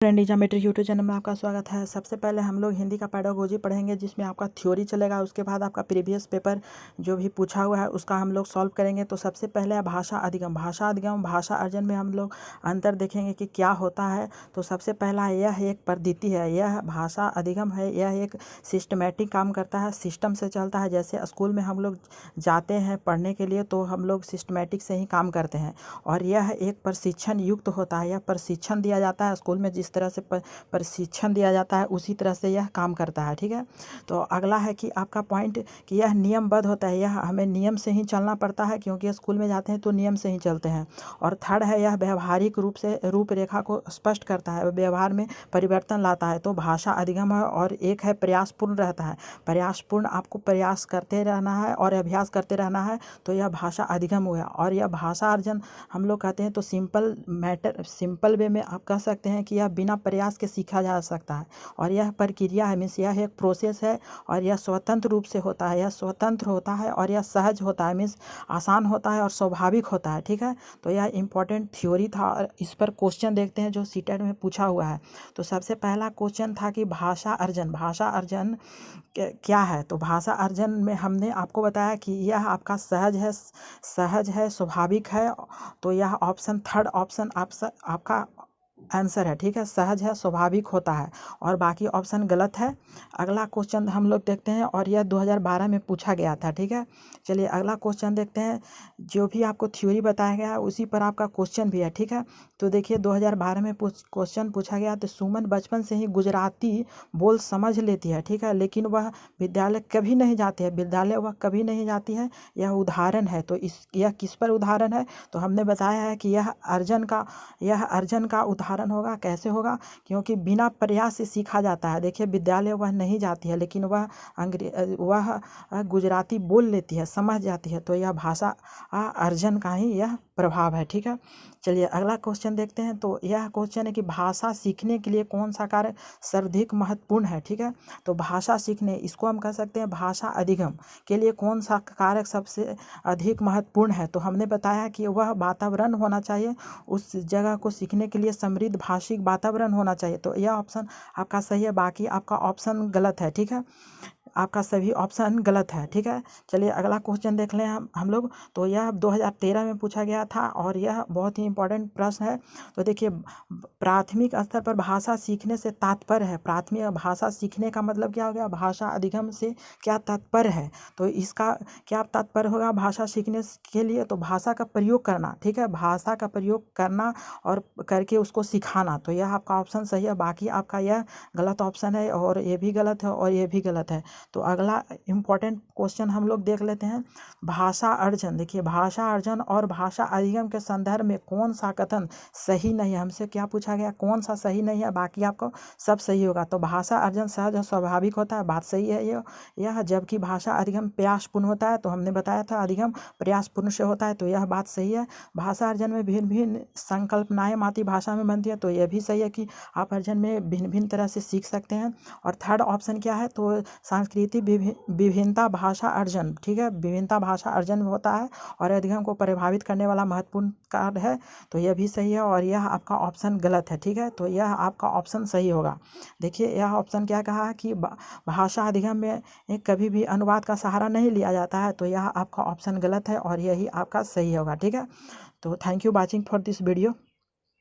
Friend geometry YouTube channel में आपका स्वागत है। सबसे पहले हम लोग हिंदी का पेडागोजी पढ़ेंगे, जिसमें आपका थ्योरी चलेगा। उसके बाद आपका प्रीवियस पेपर जो भी पूछा हुआ है उसका हम लोग सॉल्व करेंगे। तो सबसे पहले भाषा अधिगम भाषा अर्जन में हम लोग अंतर देखेंगे कि क्या होता है। तो सबसे पहला यह एक पद्धति है, यह भाषा अधिगम है, यह एक सिस्टमेटिक काम करता है, सिस्टम से चलता है। जैसे स्कूल में हम लोग जाते हैं पढ़ने के लिए तो हम लोग सिस्टमेटिक से ही काम करते हैं। और यह एक प्रशिक्षण युक्त होता है, यह प्रशिक्षण दिया जाता है स्कूल में। जिस तरह से प्रशिक्षण दिया जाता है उसी तरह से यह काम करता है। ठीक है, तो अगला है कि आपका पॉइंट कि यह नियमबद्ध होता है, यह हमें नियम से ही चलना पड़ता है, क्योंकि स्कूल में जाते हैं तो नियम से ही चलते हैं। और थर्ड है, यह व्यवहारिक रूप से रूपरेखा को स्पष्ट करता है, व्यवहार में परिवर्तन लाता है। तो भाषा अधिगम है। और एक है प्रयासपूर्ण रहता है, प्रयासपूर्ण, आपको प्रयास करते रहना है और अभ्यास करते रहना है, तो यह भाषा अधिगम हुआ। और यह भाषा अर्जन हम लोग कहते हैं तो सिंपल वे में आप कह सकते हैं कि यह बिना प्रयास के सीखा जा सकता है। और यह प्रक्रिया है, मीन्स यह एक प्रोसेस है। और यह स्वतंत्र रूप से होता है, यह स्वतंत्र होता है और यह सहज होता है, मीन्स आसान होता है और स्वाभाविक होता है। ठीक है, तो यह इंपॉर्टेंट थ्योरी था। और इस पर क्वेश्चन देखते हैं जो सीटेट में पूछा हुआ है। तो सबसे पहला क्वेश्चन था कि भाषा अर्जन क्या है। तो भाषा अर्जन में हमने आपको बताया कि यह आपका सहज है, स्वाभाविक है। तो यह ऑप्शन थर्ड ऑप्शन आपका आंसर है। ठीक है, सहज है, स्वाभाविक होता है, और बाकी ऑप्शन गलत है। अगला क्वेश्चन हम लोग देखते हैं, और यह 2012 में पूछा गया था। ठीक है, चलिए अगला क्वेश्चन देखते हैं। जो भी आपको थ्योरी बताया गया है उसी पर आपका क्वेश्चन भी है। ठीक है, तो देखिए 2012 में क्वेश्चन पूछा गया। तो सुमन बचपन से ही गुजराती बोल समझ लेती है। ठीक है, लेकिन वह विद्यालय कभी नहीं जाती है, विद्यालय वह कभी नहीं जाती है। यह उदाहरण है। तो यह किस पर उदाहरण है। तो हमने बताया है कि यह अर्जन का उदाहरण होगा। कैसे होगा, क्योंकि बिना प्रयास से सीखा जाता है। देखिए विद्यालय वह नहीं जाती है, लेकिन वह गुजराती बोल लेती है, समझ जाती है। तो यह भाषा अर्जन का ही यह प्रभाव है। ठीक है, चलिए अगला क्वेश्चन देखते हैं। तो यह क्वेश्चन है कि भाषा सीखने के लिए कौन सा कार्य सर्वाधिक महत्वपूर्ण है। ठीक है, तो भाषा सीखने, इसको हम कह सकते हैं भाषा अधिगम के लिए कौन सा कारक सबसे अधिक महत्वपूर्ण है। तो हमने बताया कि वह वातावरण होना चाहिए, उस जगह को सीखने के लिए समृद्ध भाषिक वातावरण होना चाहिए। तो यह ऑप्शन आपका सही है, बाकी आपका ऑप्शन गलत है। ठीक है, आपका सभी ऑप्शन गलत है। ठीक है, चलिए अगला क्वेश्चन देख लें हम लोग। तो यह 2013 में पूछा गया था और यह बहुत ही इंपॉर्टेंट प्रश्न है। तो देखिए प्राथमिक स्तर पर भाषा सीखने से तात्पर्य है, प्राथमिक भाषा सीखने का मतलब क्या हो गया, भाषा अधिगम से क्या तात्पर्य है। तो इसका क्या तात्पर्य होगा भाषा सीखने के लिए। तो भाषा का प्रयोग करना। ठीक है, भाषा का प्रयोग करना और करके उसको सिखाना। तो यह आपका ऑप्शन सही है, बाकी आपका यह गलत ऑप्शन है, और ये भी गलत है और ये भी गलत है। तो अगला इम्पोर्टेंट क्वेश्चन हम लोग देख लेते हैं। भाषा अर्जन, देखिए भाषा अर्जन और भाषा अधिगम के संदर्भ में कौन सा कथन सही नहीं है। हमसे क्या पूछा गया, कौन सा सही नहीं है, बाकी आपको सब सही होगा। तो भाषा अर्जन सहज और स्वाभाविक होता है, बात सही है यह। जबकि भाषा अधिगम प्रयासपूर्ण होता है, तो हमने बताया था अधिगम प्रयासपूर्ण से होता है, तो यह बात सही है। भाषा अर्जन में भिन्न भिन्न संकल्पनाएं मातृभाषा में बनती है, तो यह भी सही है कि आप अर्जन में भिन्न भिन्न तरह से सीख सकते हैं। और थर्ड ऑप्शन क्या है, तो सांस्कृतिक विभिन्नता भाषा अर्जन। ठीक है, विभिन्नता भाषा अर्जन में होता है और अधिगम को प्रभावित करने वाला महत्वपूर्ण कार्य है, तो यह भी सही है। और यह आपका ऑप्शन गलत है। ठीक है, तो यह आपका ऑप्शन सही होगा। देखिए यह ऑप्शन क्या कहा है कि भाषा अधिगम में कभी भी अनुवाद का सहारा नहीं लिया जाता है, तो यह आपका ऑप्शन गलत है और यही आपका सही होगा। ठीक है, तो thank you watching for this video.